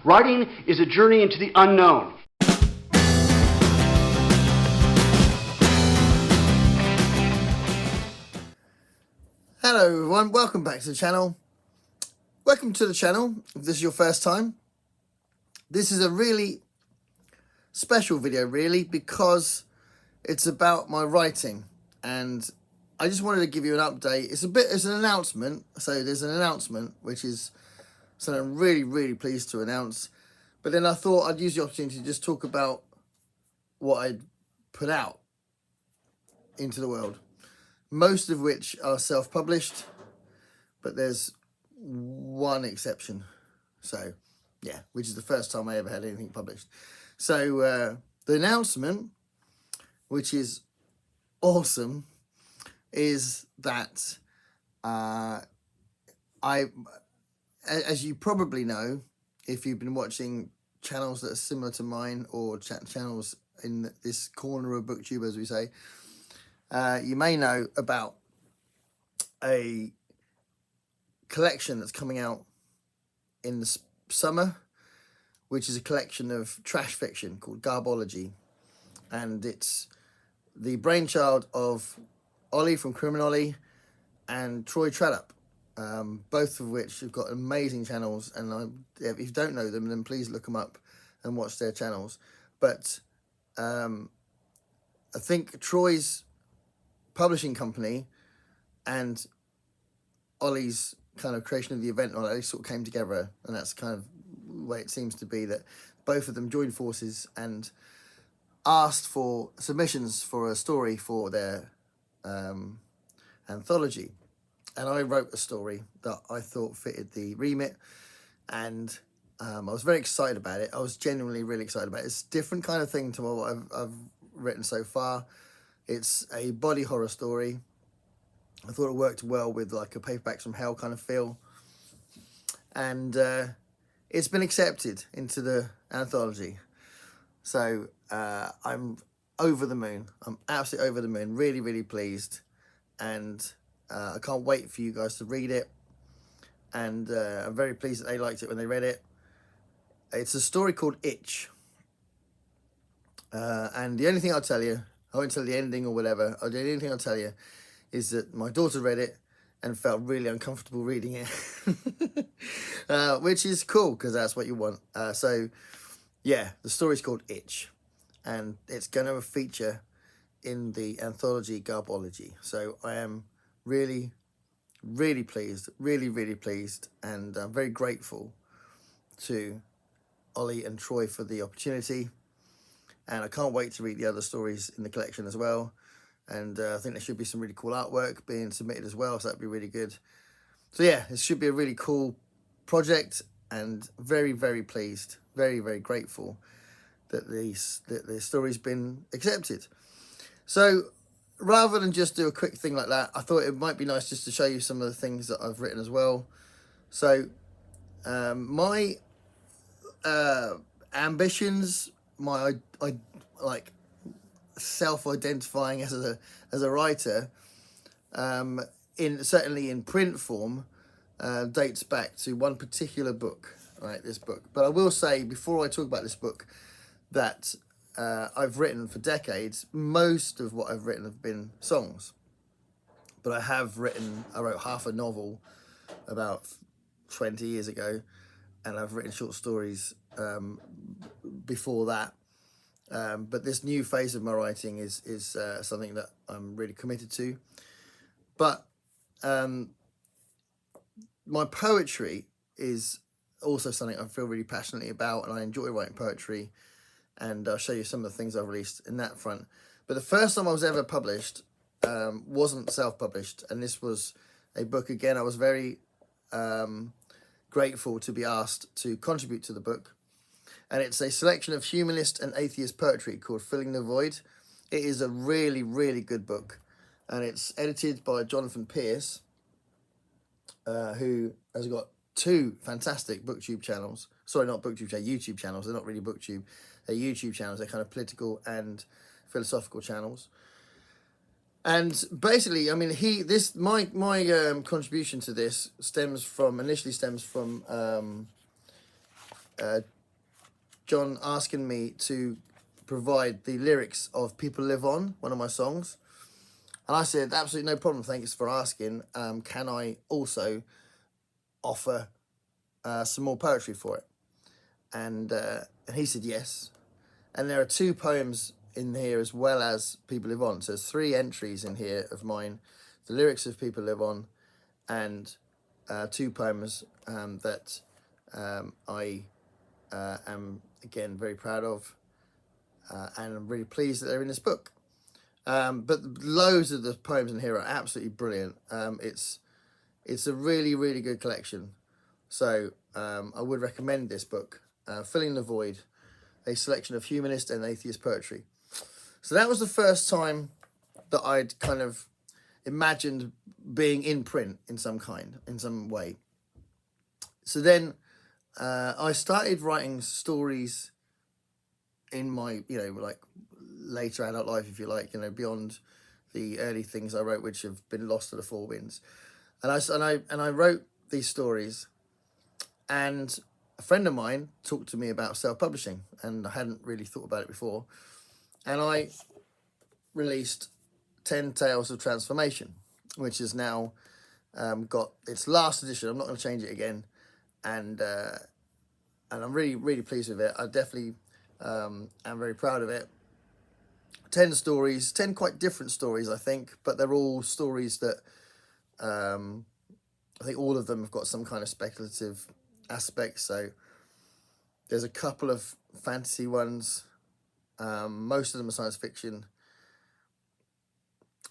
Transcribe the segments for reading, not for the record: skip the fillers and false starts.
Writing is a journey into the unknown. Hello everyone, welcome back to the channel. Welcome to the channel if this is your first time. This is a really special video because it's about my writing, and I just wanted to give you an update. It's an announcement. So there's an announcement which is something I'm really pleased to announce. But then I thought I'd use the opportunity to just talk about what I'd put out into the world. Most of which are self-published, but there's one exception. So, yeah, which is the first time I ever had anything published. So, the announcement, which is awesome, is that as you probably know, if you've been watching channels that are similar to mine, or channels in this corner of BookTube, as we say, you may know about a collection that's coming out in the summer, which is a collection of trash fiction called Garbology. And it's the brainchild of Ollie from Criminolly and Troy Trellup, both of which have got amazing channels. And if you don't know them, then please look them up and watch their channels. But I think Troy's publishing company and Ollie's kind of creation of the event, or they sort of came together, and that's kind of the way it seems to be, that both of them joined forces and asked for submissions for a story for their anthology. And I wrote a story that I thought fitted the remit, and I was very excited about it. I was genuinely really excited about it. It's a different kind of thing to what I've written so far. It's a body horror story. I thought it worked well with like a Paperbacks from Hell kind of feel. And it's been accepted into the anthology. So I'm over the moon. I'm absolutely over the moon. Really pleased. And I can't wait for you guys to read it. And I'm very pleased that they liked it when they read it. It's a story called Itch. And the only thing I'll tell you, I won't tell the ending or whatever. The only thing I'll tell you is that my daughter read it and felt really uncomfortable reading it, which is cool because that's what you want. So, yeah, the story's called Itch, and it's going to feature in the anthology Garbology. So I am really pleased, really pleased, and I'm very grateful to Ollie and Troy for the opportunity. And I can't wait to read the other stories in the collection as well. And I think there should be some really cool artwork being submitted as well, so that'd be really good. So yeah, it should be a really cool project, and very pleased, very grateful that the story's been accepted. So rather than just do a quick thing like that, I thought it might be nice just to show you some of the things that I've written as well. So my ambitions, my I like self-identifying as a writer, certainly in print form, dates back to one particular book, right? This book. But I will say before I talk about this book that I've written for decades. Most of what I've written have been songs, but I wrote half a novel about 20 years ago, and I've written short stories before that. But this new phase of my writing is something that I'm really committed to. But my poetry is also something I feel really passionately about, and I enjoy writing poetry. And I'll show you some of the things I've released in that front. But the first time I was ever published wasn't self-published, and this was a book. Again, I was very grateful to be asked to contribute to the book. And it's a selection of humanist and atheist poetry called Filling the Void. It is a really good book. And it's edited by Jonathan Pierce, who has got two fantastic BookTube channels. Sorry, not BookTube channels, YouTube channels. They're not really BookTube. They're YouTube channels. They're kind of political and philosophical channels. And basically, I mean, my contribution to this initially stems from John asking me to provide the lyrics of People Live On, one of my songs. And I said, absolutely no problem, thanks for asking. Can I also offer some more poetry for it? And he said yes. And there are 2 poems in here as well as People Live On. So there's 3 entries in here of mine, the lyrics of People Live On, and 2 poems that I am, again, very proud of. And I'm really pleased that they're in this book. But loads of the poems in here are absolutely brilliant. It's a really, really good collection. So I would recommend this book, Filling the Void, a selection of humanist and atheist poetry. So that was the first time that I'd kind of imagined being in print in some way. So then I started writing stories in my, like later adult life, if you like, beyond the early things I wrote, which have been lost to the 4 winds. And I wrote these stories, and a friend of mine talked to me about self-publishing, and I hadn't really thought about it before. And I released 10 Tales of Transformation, which has now got its last edition. I'm not going to change it again, and I'm really, really pleased with it. I definitely am very proud of it. 10 stories, 10 quite different stories, I think, but they're all stories that I think all of them have got some kind of speculative aspect. So there's a couple of fantasy ones. Most of them are science fiction.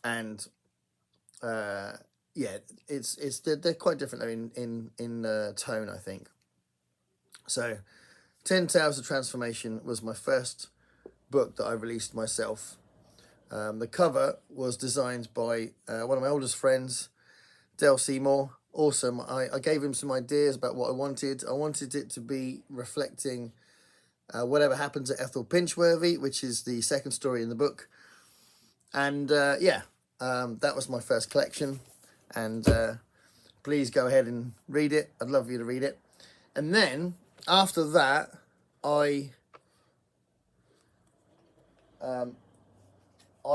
And yeah, they're quite different though in tone, I think. So 10 Tales of Transformation was my first book that I released myself. The cover was designed by one of my oldest friends, Dale Seymour. Awesome. I gave him some ideas about what I wanted. I wanted it to be reflecting whatever happened to Ethel Pinchworthy, which is the second story in the book. And that was my first collection. And please go ahead and read it. I'd love you to read it. And then after that, I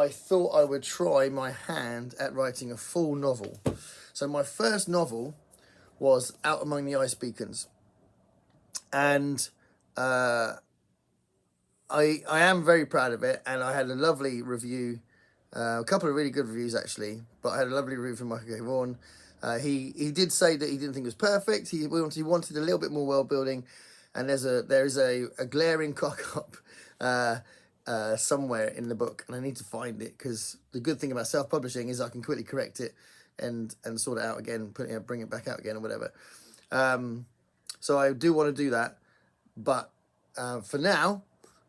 thought I would try my hand at writing a full novel. So my first novel was Out Among the Ice Beacons. And I am very proud of it. And I had a lovely review, a couple of really good reviews actually, but I had a lovely review from Michael K. Vaughan. He did say that he didn't think it was perfect. He wanted a little bit more world building. And there is a glaring cock up somewhere in the book, and I need to find it, because the good thing about self-publishing is I can quickly correct it and sort it out again, bring it back out again or whatever. So I do want to do that, but for now,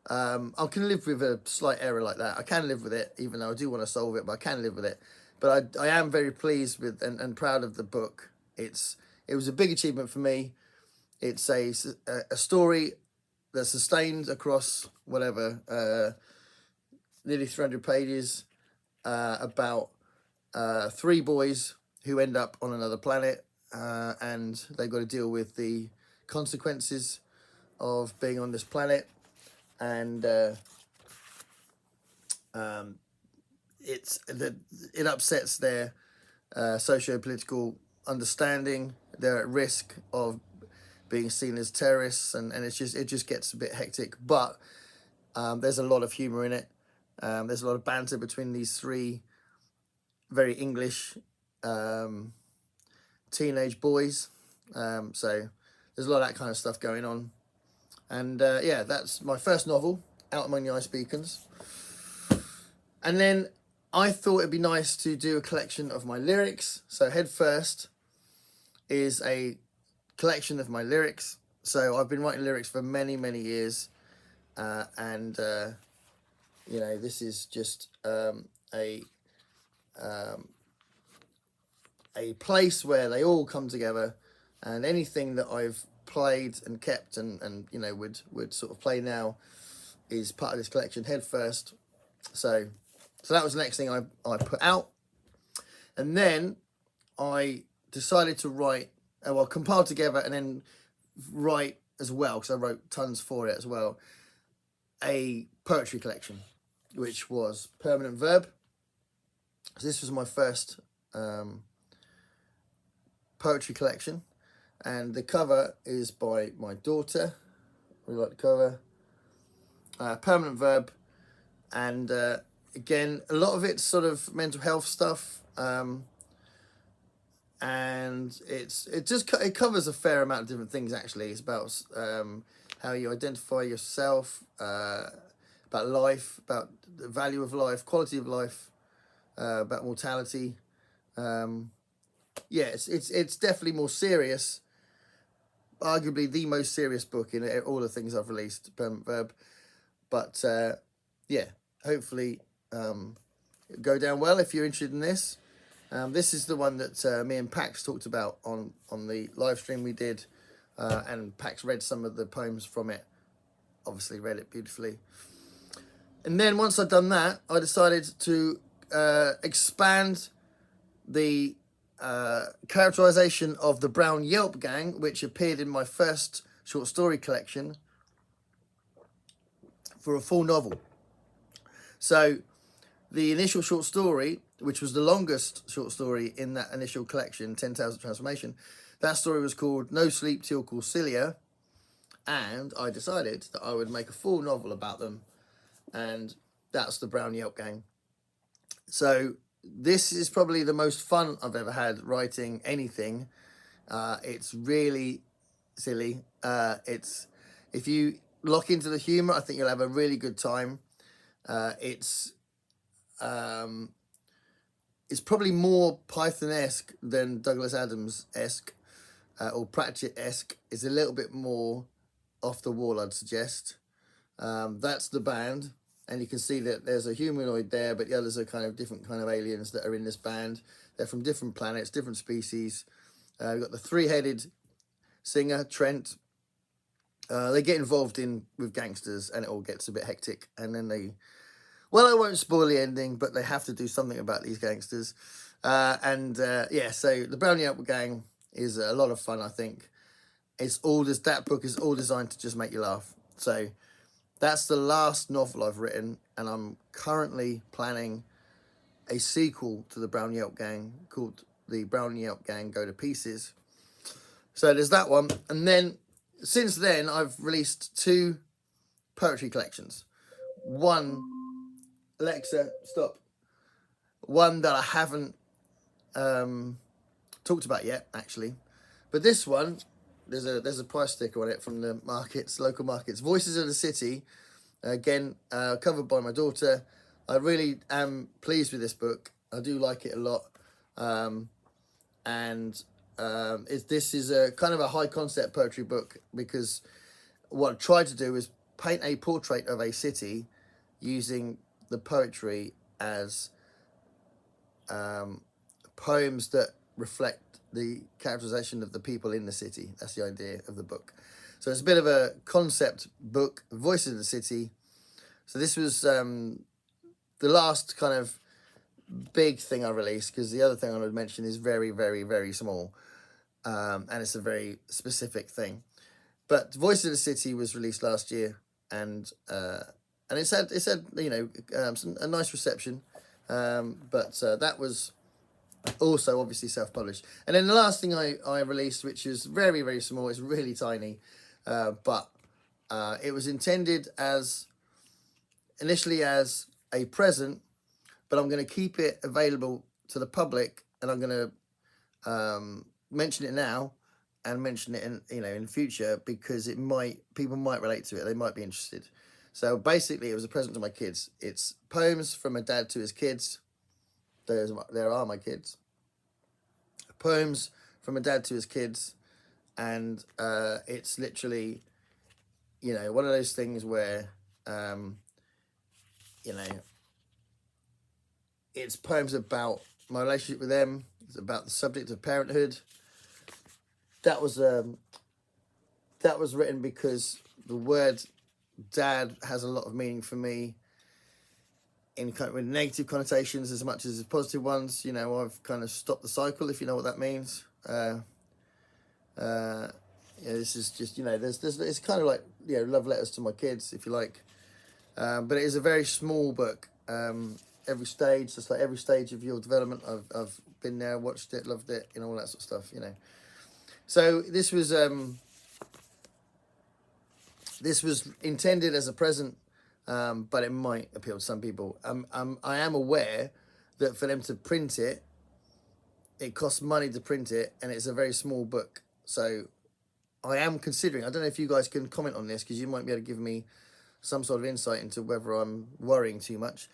I can live with a slight error like that. I can live with it, even though I do want to solve it, but I can live with it. But I am very pleased with and proud of the book. It was a big achievement for me. It's a story that's sustained across whatever, nearly 300 pages, about 3 boys who end up on another planet, and they've got to deal with the consequences of being on this planet. And it upsets their socio-political understanding. They're at risk of being seen as terrorists, and it just gets a bit hectic. But there's a lot of humour in it. There's a lot of banter between these 3 very English teenage boys. So there's a lot of that kind of stuff going on. And yeah, that's my first novel, Out Among the Ice Beacons. And then I thought it'd be nice to do a collection of my lyrics. So Head First is a collection of my lyrics. So I've been writing lyrics for many, many years. And this is just a place where they all come together, and anything that I've played and kept and would sort of play now is part of this collection, Head First. So that was the next thing I put out. And then I decided to compile together and then write as well, because I wrote tons for it as well, a poetry collection, which was Permanent Verb. So this was my first poetry collection, and the cover is by my daughter. We like the cover. Permanent Verb, and again, a lot of it's sort of mental health stuff, and it covers a fair amount of different things. Actually, it's about how you identify yourself, about life, about the value of life, quality of life, about mortality. Yeah, it's definitely more serious. Arguably the most serious book in all the things I've released, Permanent Verb. But yeah, hopefully go down well if you're interested in this. This is the one that me and Pax talked about on the live stream we did, and Pax read some of the poems from it. Obviously read it beautifully. And then once I'd done that, I decided to expand the characterization of the Brown Yel Gang, which appeared in my first short story collection, for a full novel. So the initial short story, which was the longest short story in that initial collection, 10,000 Transformation, that story was called No Sleep Till Corsilia, and I decided that I would make a full novel about them, and that's the Brown Yel Gang. So this is probably the most fun I've ever had writing anything. It's really silly. If you lock into the humor, I think you'll have a really good time. It's probably more Python-esque than Douglas Adams-esque, or Pratchett-esque. It's a little bit more off the wall, I'd suggest. That's the band, and you can see that there's a humanoid there, but the others are kind of different kind of aliens that are in this band. They're from different planets, different species. We've got the three-headed singer, Trent. They get involved with gangsters, and it all gets a bit hectic, and then well, I won't spoil the ending, but they have to do something about these gangsters. Yeah, so the Brown Yel Gang is a lot of fun, I think. That book is all designed to just make you laugh. So that's the last novel I've written, and I'm currently planning a sequel to the Brown Yel Gang called The Brown Yel Gang Go to Pieces. So there's that one. And then, since then, I've released 2 poetry collections. One, Alexa, stop. One that I haven't talked about yet, actually. But this one, there's a price sticker on it from the markets, local markets. Voices of the City, again, covered by my daughter. I really am pleased with this book. I do like it a lot. This is a kind of a high concept poetry book, because what I tried to do is paint a portrait of a city using the poetry as poems that reflect the characterization of the people in the city. That's the idea of the book. So it's a bit of a concept book, Voices of the City. So this was the last kind of big thing I released, because the other thing I would mention is very, very, very small, and it's a very specific thing. But Voices of the City was released last year, and it's had a nice reception, but that was also obviously self-published. And then the last thing I released, which is very, very small, it's really tiny, but it was intended initially as a present, but I'm going to keep it available to the public, and I'm going to mention it now and mention it in the future, because people might relate to it. They might be interested. So basically, it was a present to my kids. It's poems from a dad to his kids. There are my kids. Poems from a dad to his kids, and it's literally, one of those things where, it's poems about my relationship with them. It's about the subject of parenthood. That was written because the word dad has a lot of meaning for me, in kind of with negative connotations as much as positive ones. I've kind of stopped the cycle, if you know what that means. this is just, there's it's kind of like, love letters to my kids, if you like. But it is a very small book. Every stage, just like every stage of your development, I've been there, watched it, loved it, all that sort of stuff, So this was intended as a present, but it might appeal to some people. I am aware that for them to print it, it costs money to print it, and it's a very small book. So I am considering, I don't know if you guys can comment on this, because you might be able to give me some sort of insight into whether I'm worrying too much.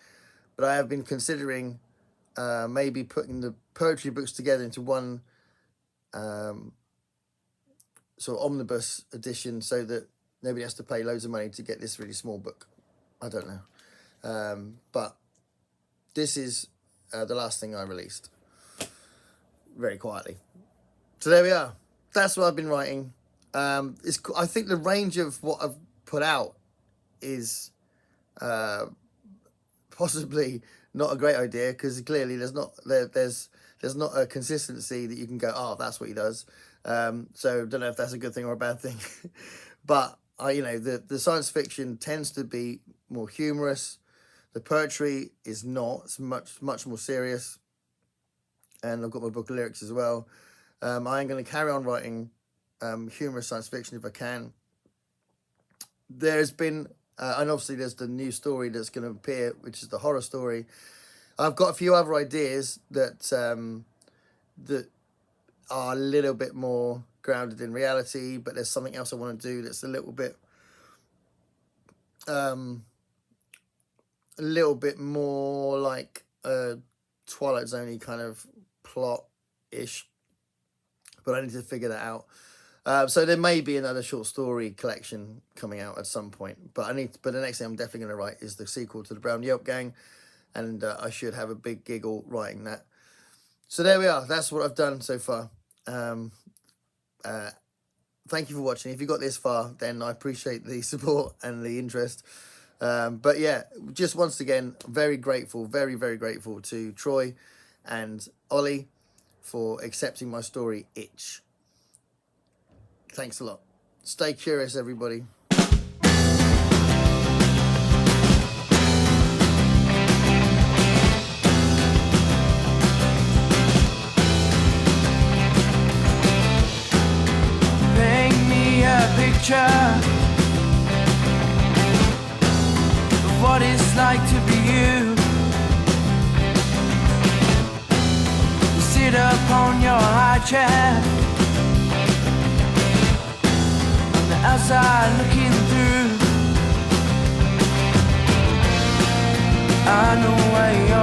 But I have been considering maybe putting the poetry books together into one sort of omnibus edition, so that nobody has to pay loads of money to get this really small book. I don't know. But this is the last thing I released, very quietly. So there we are. That's what I've been writing. I think the range of what I've put out is possibly not a great idea, because clearly there's not a consistency that you can go, oh, that's what he does. So don't know if that's a good thing or a bad thing. But the science fiction tends to be more humorous. The poetry is not. It's much more serious. And I've got my book of lyrics as well. I am going to carry on writing humorous science fiction if I can. There's been, and obviously there's the new story that's going to appear, which is the horror story. I've got a few other ideas that that are a little bit more grounded in reality, but there's something else I want to do that's a little bit more like a Twilight Zone-y kind of plot-ish, but I need to figure that out. So there may be another short story collection coming out at some point, but the next thing I'm definitely going to write is the sequel to the Brown Yel Gang, and I should have a big giggle writing that. So there we are. That's what I've done so far. Thank you for watching. If you got this far, then I appreciate the support and the interest. But yeah, just once again, very grateful, very, very grateful to Troy and Ollie for accepting my story, Itch. Thanks a lot. Stay curious, everybody. Paint me a picture of what it's like to be you. You sit up on your high chair, outside looking through. I know where you're